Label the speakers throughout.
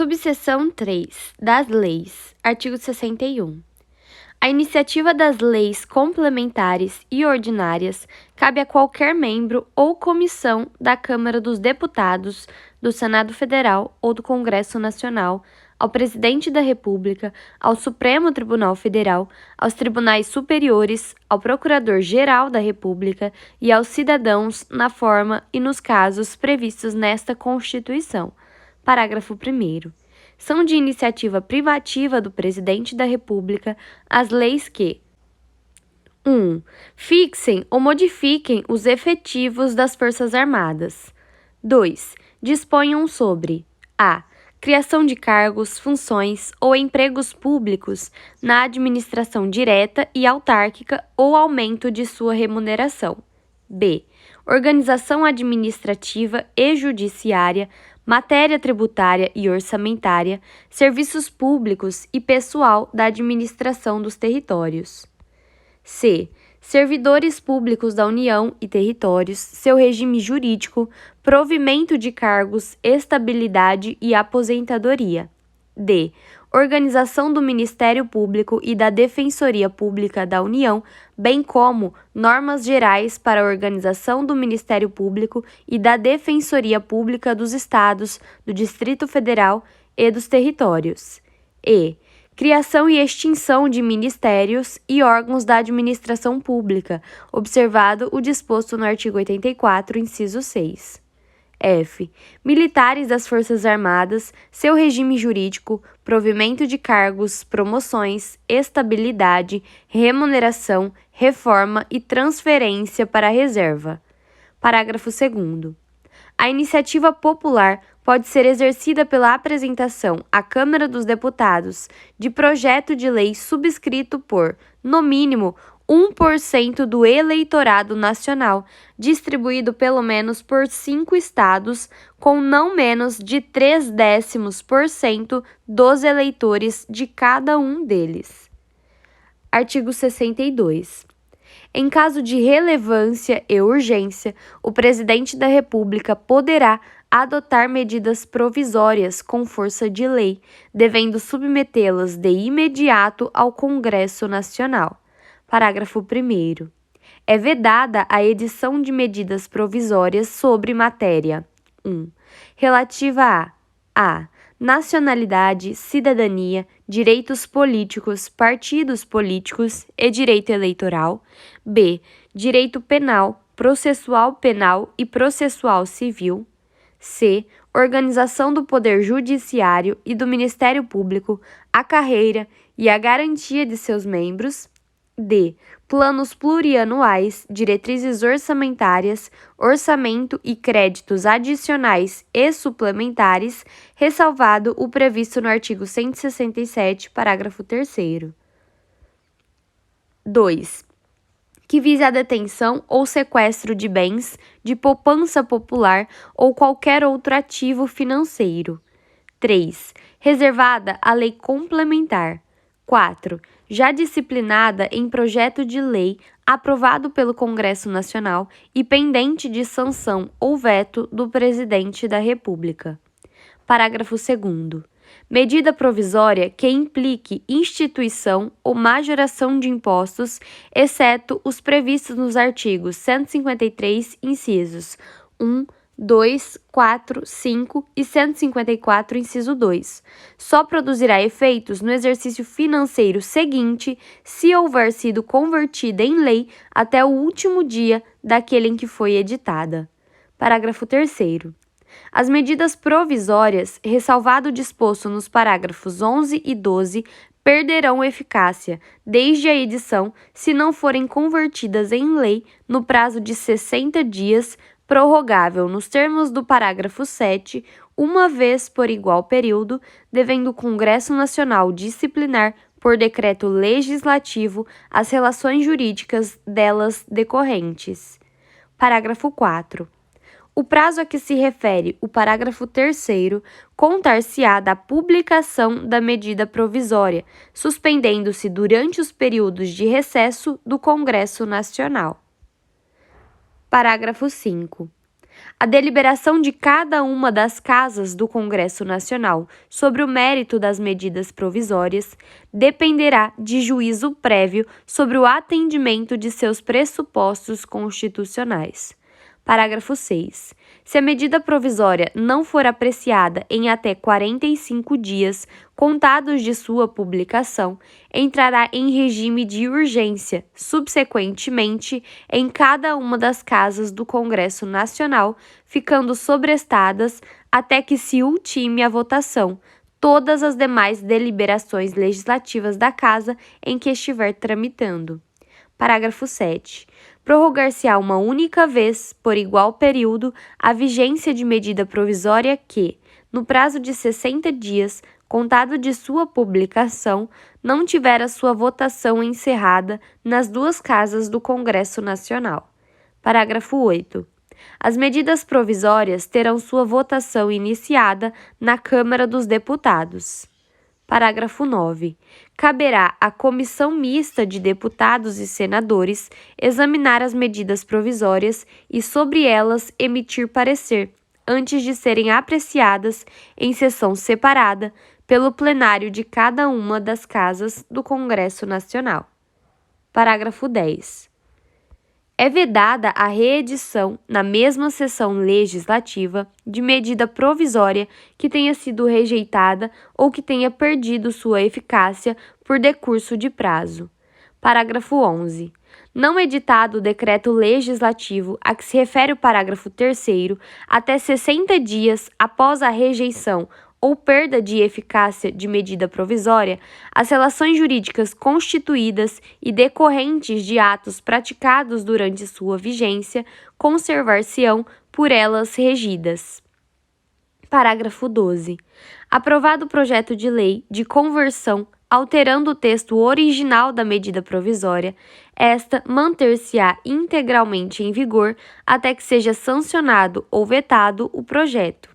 Speaker 1: Subseção 3. Das leis. Artigo 61. A iniciativa das leis complementares e ordinárias cabe a qualquer membro ou comissão da Câmara dos Deputados, do Senado Federal ou do Congresso Nacional, ao Presidente da República, ao Supremo Tribunal Federal, aos tribunais superiores, ao Procurador-Geral da República e aos cidadãos na forma e nos casos previstos nesta Constituição. Parágrafo 1º. São de iniciativa privativa do Presidente da República as leis que 1. Fixem ou modifiquem os efetivos das Forças Armadas. 2. Disponham sobre a. Criação de cargos, funções ou empregos públicos na administração direta e autárquica ou aumento de sua remuneração. b. Organização administrativa e judiciária, matéria tributária e orçamentária, serviços públicos e pessoal da administração dos territórios. c. Servidores públicos da União e territórios, seu regime jurídico, provimento de cargos, estabilidade e aposentadoria. d. Organização do Ministério Público e da Defensoria Pública da União, bem como normas gerais para a organização do Ministério Público e da Defensoria Pública dos Estados, do Distrito Federal e dos territórios. e. Criação e extinção de ministérios e órgãos da administração pública, observado o disposto no artigo 84, inciso 6. F. Militares das Forças Armadas, seu regime jurídico, provimento de cargos, promoções, estabilidade, remuneração, reforma e transferência para a reserva. Parágrafo 2º. A iniciativa popular pode ser exercida pela apresentação à Câmara dos Deputados de projeto de lei subscrito por, no mínimo, 1% do eleitorado nacional, distribuído pelo menos por 5 estados, com não menos de 0,3% dos eleitores de cada um deles. Artigo 62. Em caso de relevância e urgência, o Presidente da República poderá adotar medidas provisórias com força de lei, devendo submetê-las de imediato ao Congresso Nacional. Parágrafo 1º. É vedada a edição de medidas provisórias sobre matéria 1. Relativa a nacionalidade, cidadania, direitos políticos, partidos políticos e direito eleitoral. b. Direito penal, processual penal e processual civil. c. Organização do Poder Judiciário e do Ministério Público, a carreira e a garantia de seus membros. d. Planos plurianuais, diretrizes orçamentárias, orçamento e créditos adicionais e suplementares, ressalvado o previsto no artigo 167, parágrafo 3º. 2. Que vise a detenção ou sequestro de bens, de poupança popular ou qualquer outro ativo financeiro. 3. Reservada a lei complementar. 4. Já disciplinada em projeto de lei aprovado pelo Congresso Nacional e pendente de sanção ou veto do Presidente da República. Parágrafo 2º. Medida provisória que implique instituição ou majoração de impostos, exceto os previstos nos artigos 153, incisos 1, 2, 4, 5 e 154, inciso 2. Só produzirá efeitos no exercício financeiro seguinte se houver sido convertida em lei até o último dia daquele em que foi editada. Parágrafo 3º. As medidas provisórias, ressalvado o disposto nos parágrafos 11 e 12, perderão eficácia, desde a edição, se não forem convertidas em lei no prazo de 60 dias, prorrogável nos termos do parágrafo 7, uma vez por igual período, devendo o Congresso Nacional disciplinar por decreto legislativo as relações jurídicas delas decorrentes. Parágrafo 4. O prazo a que se refere o parágrafo 3º contar-se-á da publicação da medida provisória, suspendendo-se durante os períodos de recesso do Congresso Nacional. Parágrafo 5. A deliberação de cada uma das casas do Congresso Nacional sobre o mérito das medidas provisórias dependerá de juízo prévio sobre o atendimento de seus pressupostos constitucionais. Parágrafo 6. Se a medida provisória não for apreciada em até 45 dias contados de sua publicação, entrará em regime de urgência, subsequentemente, em cada uma das casas do Congresso Nacional, ficando sobrestadas até que se ultime a votação todas as demais deliberações legislativas da Casa em que estiver tramitando. Parágrafo 7. Prorrogar-se-á uma única vez, por igual período, a vigência de medida provisória que, no prazo de 60 dias, contado de sua publicação, não tiver a sua votação encerrada nas duas casas do Congresso Nacional. Parágrafo 8. As medidas provisórias terão sua votação iniciada na Câmara dos Deputados. Parágrafo 9. Caberá à Comissão Mista de Deputados e Senadores examinar as medidas provisórias e sobre elas emitir parecer, antes de serem apreciadas em sessão separada pelo plenário de cada uma das casas do Congresso Nacional. Parágrafo 10. É vedada a reedição, na mesma sessão legislativa, de medida provisória que tenha sido rejeitada ou que tenha perdido sua eficácia por decurso de prazo. Parágrafo 11. Não editado o decreto legislativo a que se refere o parágrafo 3º, até 60 dias após a rejeição ou perda de eficácia de medida provisória, as relações jurídicas constituídas e decorrentes de atos praticados durante sua vigência conservar-se-ão por elas regidas. Parágrafo 12. Aprovado o projeto de lei de conversão alterando o texto original da medida provisória, esta manter-se-á integralmente em vigor até que seja sancionado ou vetado o projeto.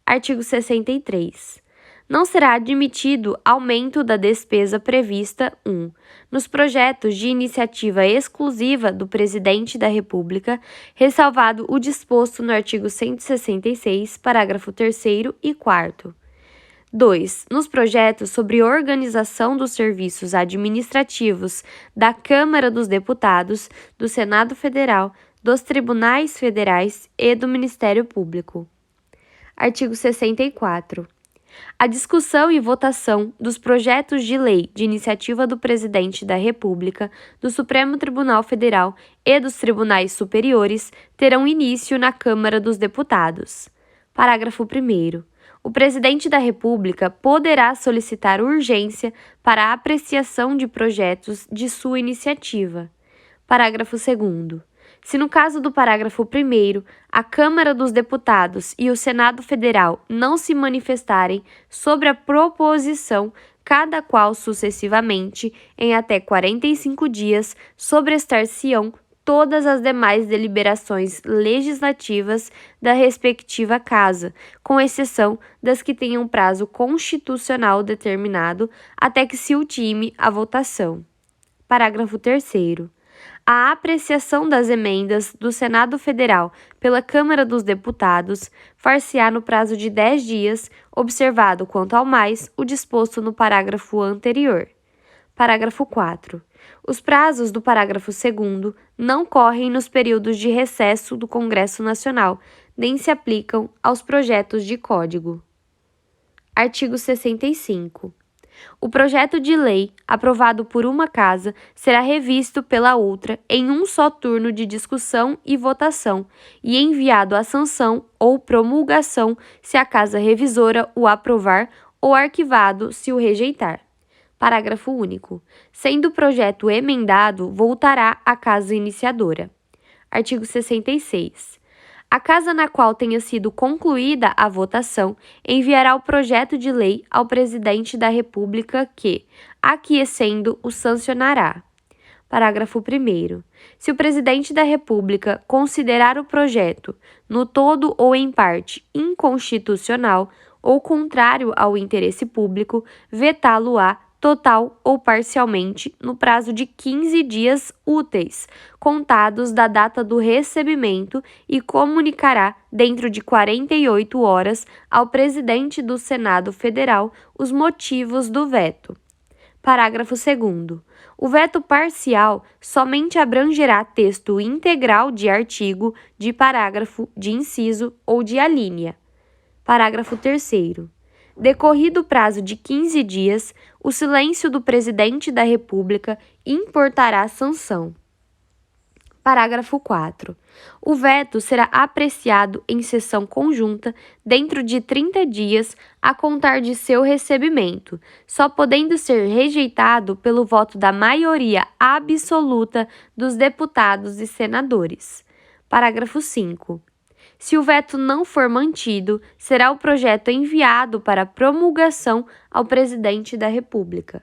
Speaker 1: Artigo 63. Não será admitido aumento da despesa prevista 1. Nos projetos de iniciativa exclusiva do Presidente da República, ressalvado o disposto no artigo 166, parágrafo 3º e 4º. 2. Nos projetos sobre organização dos serviços administrativos da Câmara dos Deputados, do Senado Federal, dos Tribunais Federais e do Ministério Público. Artigo 64. A discussão e votação dos projetos de lei de iniciativa do Presidente da República, do Supremo Tribunal Federal e dos Tribunais Superiores terão início na Câmara dos Deputados. Parágrafo 1º. O Presidente da República poderá solicitar urgência para a apreciação de projetos de sua iniciativa. Parágrafo 2º. Se no caso do parágrafo 1º, a Câmara dos Deputados e o Senado Federal não se manifestarem sobre a proposição, cada qual sucessivamente, em até 45 dias, sobrestar-se-ão todas as demais deliberações legislativas da respectiva casa, com exceção das que tenham prazo constitucional determinado até que se ultime a votação. Parágrafo 3º. A apreciação das emendas do Senado Federal pela Câmara dos Deputados far-se-á no prazo de 10 dias, observado, quanto ao mais, o disposto no parágrafo anterior. Parágrafo 4. Os prazos do parágrafo 2º não correm nos períodos de recesso do Congresso Nacional, nem se aplicam aos projetos de código. Artigo 65. O projeto de lei, aprovado por uma casa, será revisto pela outra em um só turno de discussão e votação e enviado à sanção ou promulgação se a casa revisora o aprovar ou arquivado se o rejeitar. Parágrafo único. Sendo o projeto emendado, voltará à casa iniciadora. Artigo 66. A casa na qual tenha sido concluída a votação enviará o projeto de lei ao Presidente da República que, aquiescendo, o sancionará. Parágrafo 1º. Se o Presidente da República considerar o projeto, no todo ou em parte, inconstitucional ou contrário ao interesse público, vetá-lo-á total ou parcialmente, no prazo de 15 dias úteis, contados da data do recebimento, e comunicará, dentro de 48 horas, ao presidente do Senado Federal os motivos do veto. Parágrafo 2º. O veto parcial somente abrangerá texto integral de artigo, de parágrafo, de inciso ou de alínea. Parágrafo 3º. Decorrido o prazo de 15 dias, o silêncio do Presidente da República importará sanção. Parágrafo 4. O veto será apreciado em sessão conjunta dentro de 30 dias a contar de seu recebimento, só podendo ser rejeitado pelo voto da maioria absoluta dos deputados e senadores. Parágrafo 5. Se o veto não for mantido, será o projeto enviado para promulgação ao Presidente da República.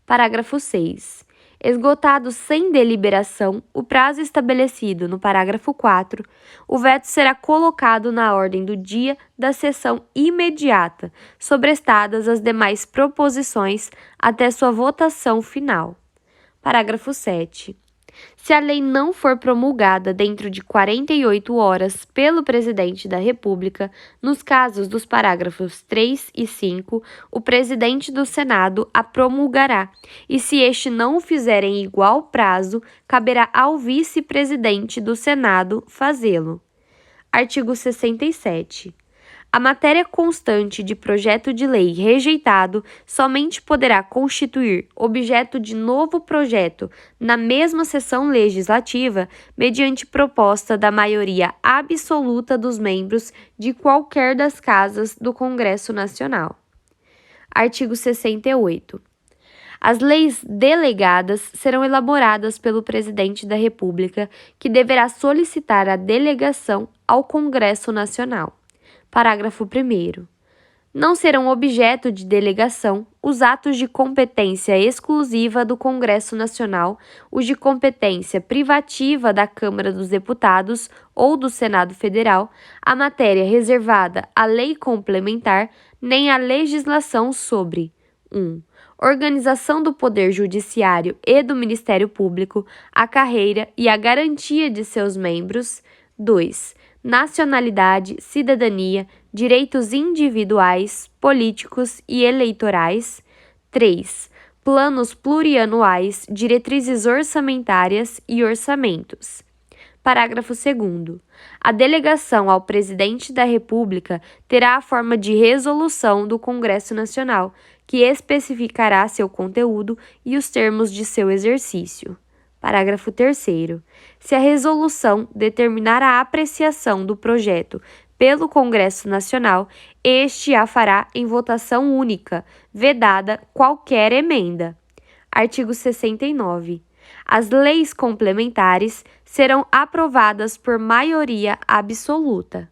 Speaker 1: Parágrafo 6. Esgotado sem deliberação o prazo estabelecido no parágrafo 4, o veto será colocado na ordem do dia da sessão imediata, sobrestadas as demais proposições até sua votação final. Parágrafo 7. Se a lei não for promulgada dentro de 48 horas pelo Presidente da República, nos casos dos parágrafos 3 e 5, o Presidente do Senado a promulgará, e se este não o fizer em igual prazo, caberá ao Vice-Presidente do Senado fazê-lo. Artigo 67. A matéria constante de projeto de lei rejeitado somente poderá constituir objeto de novo projeto na mesma sessão legislativa mediante proposta da maioria absoluta dos membros de qualquer das casas do Congresso Nacional. Artigo 68. As leis delegadas serão elaboradas pelo Presidente da República, que deverá solicitar a delegação ao Congresso Nacional. Parágrafo 1º. Não serão objeto de delegação os atos de competência exclusiva do Congresso Nacional, os de competência privativa da Câmara dos Deputados ou do Senado Federal, a matéria reservada à lei complementar, nem a legislação sobre 1. Organização do Poder Judiciário e do Ministério Público, a carreira e a garantia de seus membros. 2. Nacionalidade, cidadania, direitos individuais, políticos e eleitorais. 3. Planos plurianuais, diretrizes orçamentárias e orçamentos. Parágrafo 2º. A delegação ao Presidente da República terá a forma de resolução do Congresso Nacional, que especificará seu conteúdo e os termos de seu exercício. Parágrafo 3º. Se a resolução determinar a apreciação do projeto pelo Congresso Nacional, este a fará em votação única, vedada qualquer emenda. Artigo 69. As leis complementares serão aprovadas por maioria absoluta.